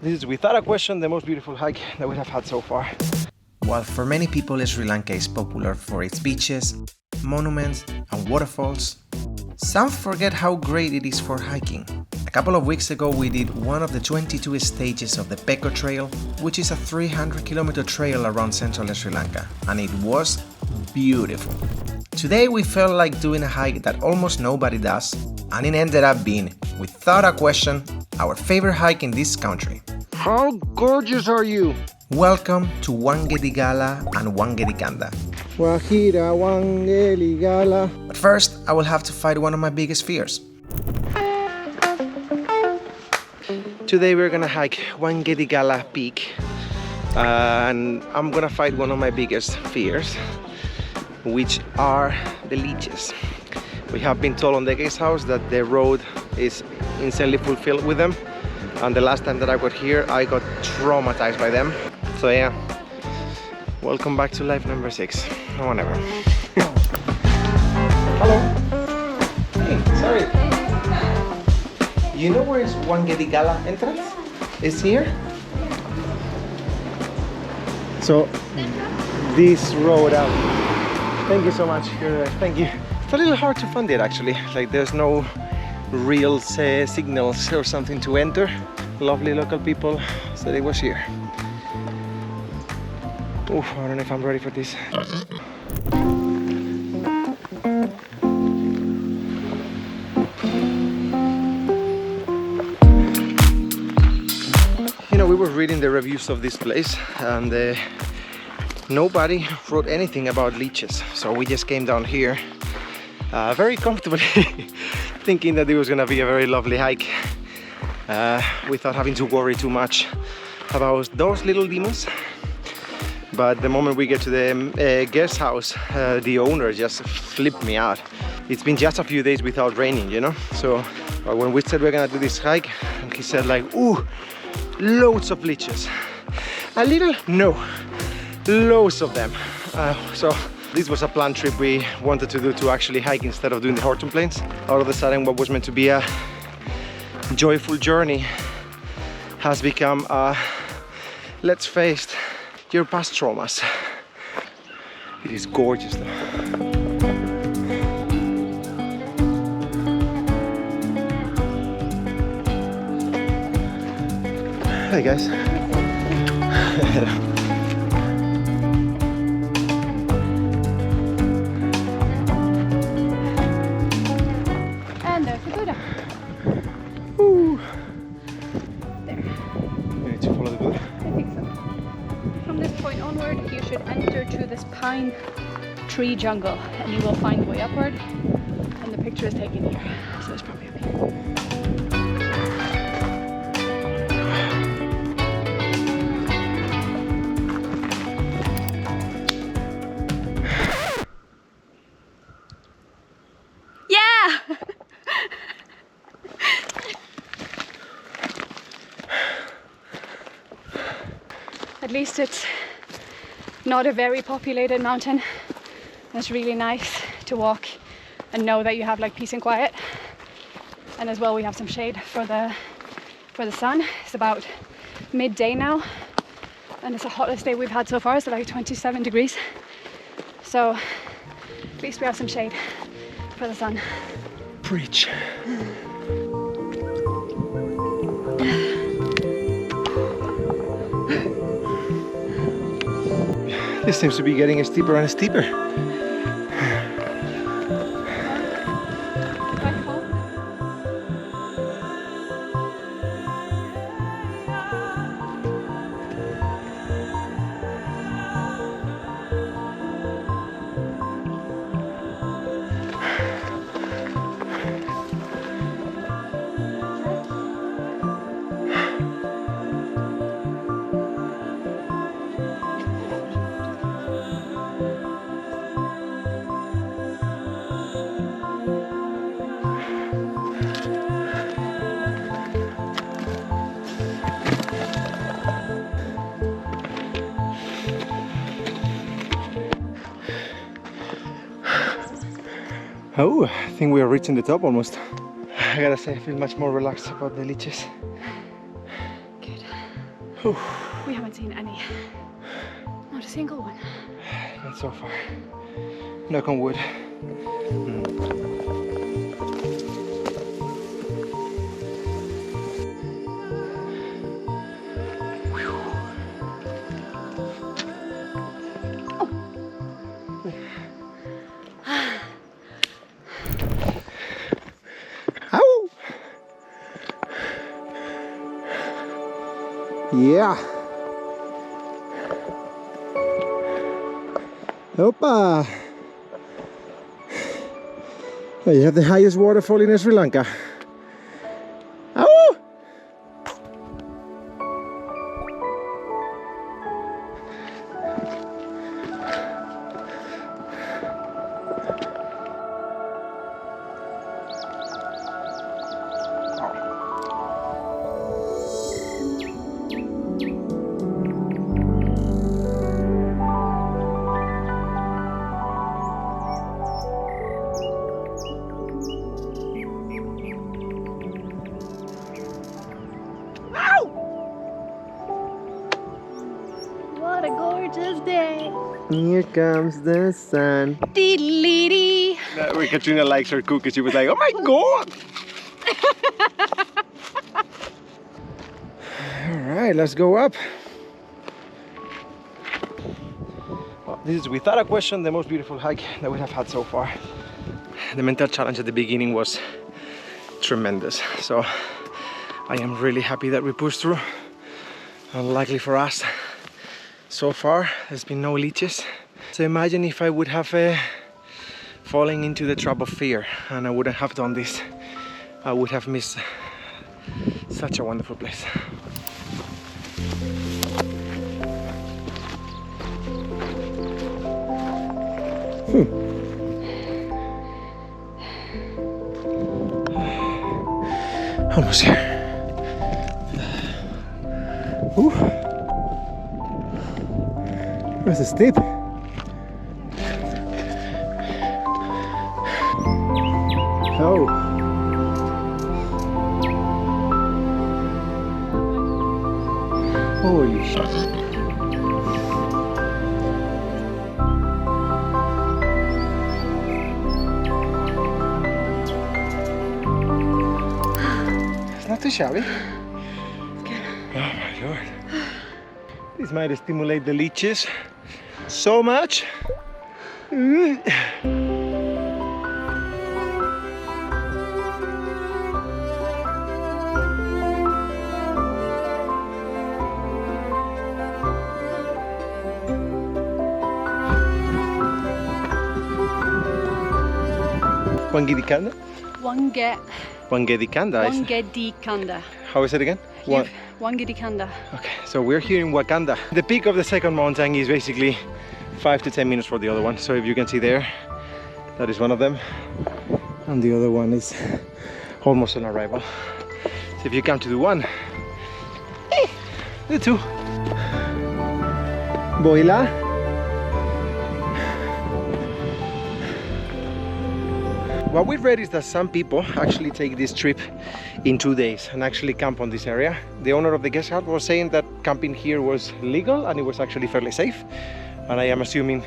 This is without a question the most beautiful hike that we have had so far. While for many people Sri Lanka is popular for its beaches, monuments and waterfalls, some forget how great it is for hiking. A couple of weeks ago we did one of the 22 stages of the Peko Trail, which is a 300-kilometer trail around central Sri Lanka, and it was beautiful. Today we felt like doing a hike that almost nobody does, and it ended up being, without a question, our favorite hike in this country. How gorgeous are you? Welcome to Wangedigala and Wangedigala. Wahira Wangedigala. But first, I will have to fight one of my biggest fears. Today we're gonna hike Wangedigala Peak, and I'm gonna fight one of my biggest fears, which are the leeches. We have been told on the guest house that the road is insanely fulfilled with them, and the last time that I got here I got traumatized by them. So yeah, welcome back to life number 6 or whatever. Hello. Hey, sorry. You know where is Wangedigala entrance? It's here. So this road out. Thank you so much. Thank you. It's a little hard to find it actually. Like there's no real signals or something to enter. Lovely local people said it was here. Oof, I don't know if I'm ready for this. You know, we were reading the reviews of this place and nobody wrote anything about leeches, so we just came down here very comfortably thinking that it was gonna be a very lovely hike without having to worry too much about those little demons. But the moment we get to the guest house, the owner just flipped me out. It's been just a few days without raining, you know? So when we said we're gonna do this hike, he said like, ooh, loads of leeches. A little? No, loads of them. So this was a planned trip we wanted to do to actually hike instead of doing the Horton Plains. All of a sudden what was meant to be a joyful journey has become let's face your past traumas. It is gorgeous though. Hey guys. And there's the Buddha. Woo. There. We need to follow the Buddha. I think so. From this point onward, you should enter through this pine tree jungle and you will find the way upward. And the picture is taken here, so it's probably okay. Yeah! At least it's not a very populated mountain. It's really nice to walk and know that you have like peace and quiet. And as well, we have some shade for the sun. It's about midday now, and it's the hottest day we've had so far. It's like 27 degrees. So at least we have some shade for the sun. Preach. This seems to be getting steeper and steeper. Oh, I think we are reaching the top almost. I gotta say, I feel much more relaxed about the leeches. Good. We haven't seen any. Not a single one. Not so far. Knock on wood. Ow! Yeah. Opa! Oh, you have the highest waterfall in Sri Lanka. Ow! What a gorgeous day. Here comes the sun. Dee-dee-dee. Katrina likes her cookies. She was like, oh my god! Alright, let's go up. Well, this is without a question the most beautiful hike that we have had so far. The mental challenge at the beginning was tremendous. So I am really happy that we pushed through. Unlikely for us. So far, there's been no leeches. So imagine if I would have fallen into the trap of fear and I wouldn't have done this. I would have missed such a wonderful place. Almost here. Ooh. This is steep. Oh. Holy shit. It's not too shabby. It's good. Oh my lord. This might stimulate the leeches so much. Wangedigala? Wangedigala. Wangedigala. How is it again? Wangedigala. Okay, so we're here in Wakanda. The peak of the second mountain is basically 5 to 10 minutes for the other one. So if you can see there, that is one of them. And the other one is almost on arrival. So if you come to the one, the two. Boila. What we've read is that some people actually take this trip in 2 days and actually camp on this area. The owner of the guest house was saying that camping here was legal and it was actually fairly safe. And I am assuming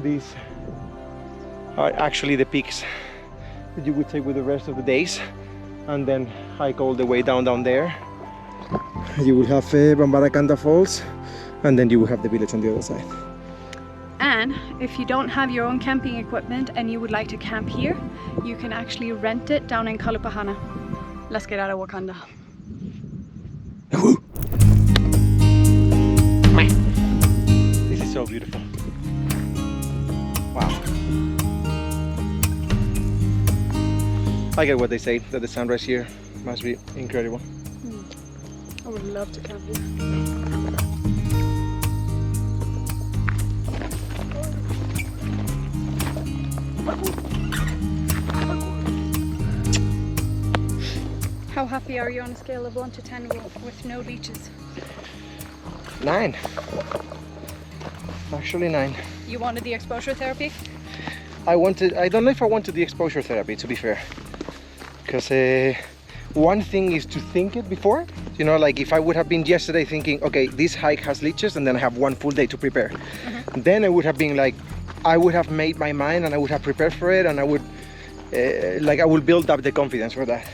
these are actually the peaks that you would take with the rest of the days and then hike all the way down there. You will have Bambarakanda Falls and then you will have the village on the other side. And if you don't have your own camping equipment and you would like to camp here, you can actually rent it down in Kalupahana. Let's get out of Wakanda. This is so beautiful. Wow. I get what they say, that the sunrise here must be incredible. I would love to camp here. How happy are you on a scale of 1 to 10 with no leeches? 9. Actually 9. You wanted the exposure therapy? I don't know if I wanted the exposure therapy, to be fair. Because one thing is to think it before, You know, like if I would have been yesterday thinking, okay, this hike has leeches and then I have one full day to prepare, then I would have been like, I would have made my mind and I would have prepared for it, and I would I will build up the confidence for that.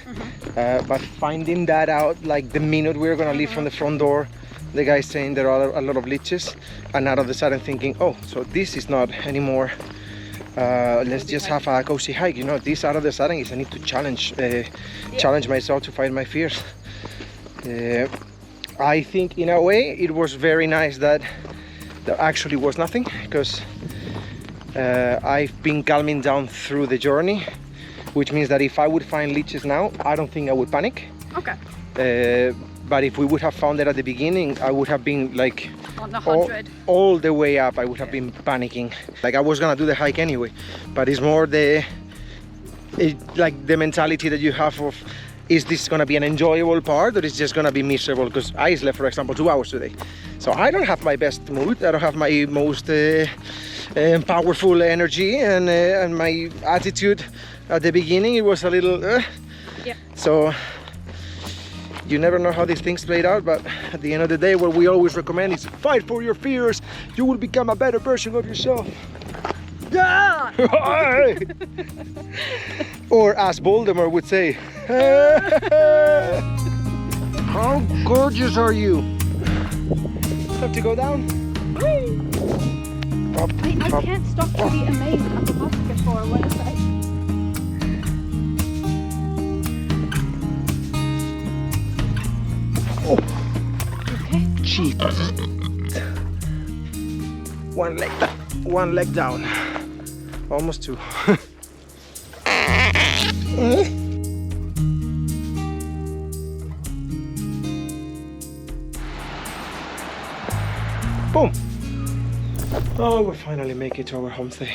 But finding that out, like the minute we're gonna leave from the front door, the guy's saying there are a lot of leeches, and out of the sudden thinking, oh, so this is not anymore. Let's just have a cozy hike. You know, this out of the sudden is I need to challenge myself to fight my fears. I think in a way it was very nice that there actually was nothing, because I've been calming down through the journey, which means that if I would find leeches now, I don't think I would panic. Okay. But if we would have found it at the beginning, I would have been like on 100. All the way up. I would have been panicking. Like I was gonna do the hike anyway, but it's more the mentality that you have of, is this gonna be an enjoyable part or is just gonna be miserable? Because I slept, for example, 2 hours today, so I don't have my best mood. I don't have my most powerful energy, and my attitude at the beginning, it was a little so you never know how these things played out, but at the end of the day, what we always recommend is fight for your fears. You will become a better version of yourself. Yeah! Or as Voldemort would say, how gorgeous are you? Have to go down? I can't stop to be amazed at the basket for what is that? Oh, Okay. cheap. One leg down. Almost two. Boom. Oh, we finally make it to our homestay.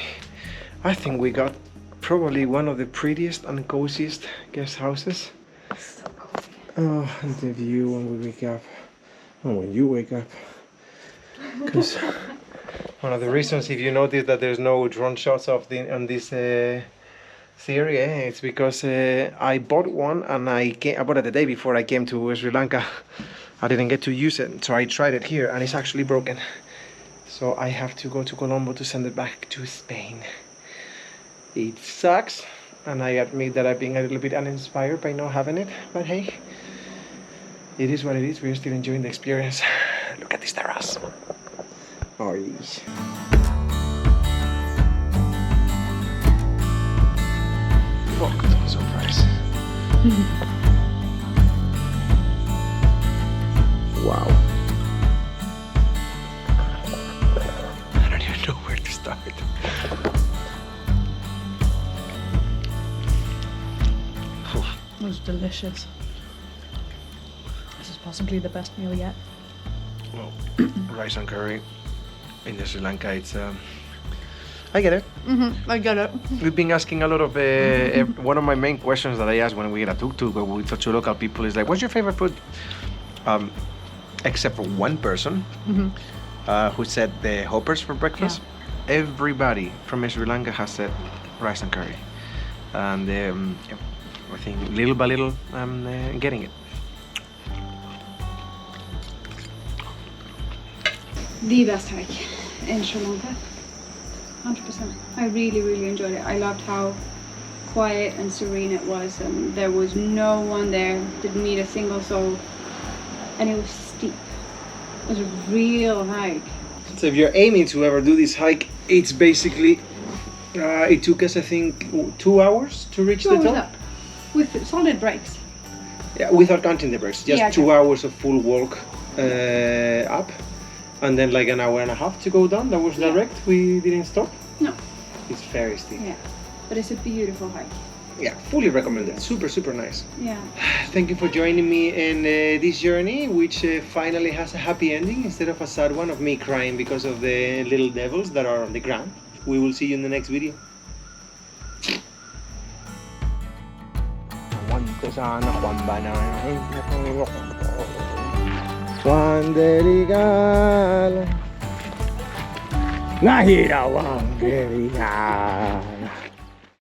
I think we got probably one of the prettiest and coziest guest houses. So cozy. Oh, and the view when we wake up. Oh, when you wake up. Because one of the reasons, if you notice that there's no drone shots of on this theory, it's because I bought one and I bought it the day before I came to Sri Lanka. I didn't get to use it, so I tried it here and it's actually broken. So I have to go to Colombo to send it back to Spain. It sucks, and I admit that I've been a little bit uninspired by not having it, but hey, it is what it is. We're still enjoying the experience. Look at this terrace. Oh, yes. Look at the surprise. Wow. I don't even know where to start. It was delicious. This is possibly the best meal yet. Well, rice and curry in Sri Lanka, it's I get it. I get it. We've been asking a lot of one of my main questions that I ask when we get a tuk-tuk or we talk to local people is like, what's your favorite food? Except for one person who said the hoppers for breakfast. Yeah. Everybody from Sri Lanka has said rice and curry, and I think little by little I'm getting it. The best hike in Sri Lanka, 100%. I really, really enjoyed it. I loved how quiet and serene it was, and there was no one there, didn't meet a single soul, and it was steep. It was a real hike. So if you're aiming to ever do this hike, it's basically, it took us I think 2 hours to reach the top. Up, with solid breaks. Yeah, without counting the breaks, just yeah, 2 hours of full walk up. And then like an hour and a half to go down. That was direct. We didn't stop. No. It's very steep. Yeah, but it's a beautiful hike. Yeah, fully recommended. Super, super nice. Yeah. Thank you for joining me in this journey, which finally has a happy ending instead of a sad one of me crying because of the little devils that are on the ground. We will see you in the next video. Wangedigala. Nahira Wangedigala.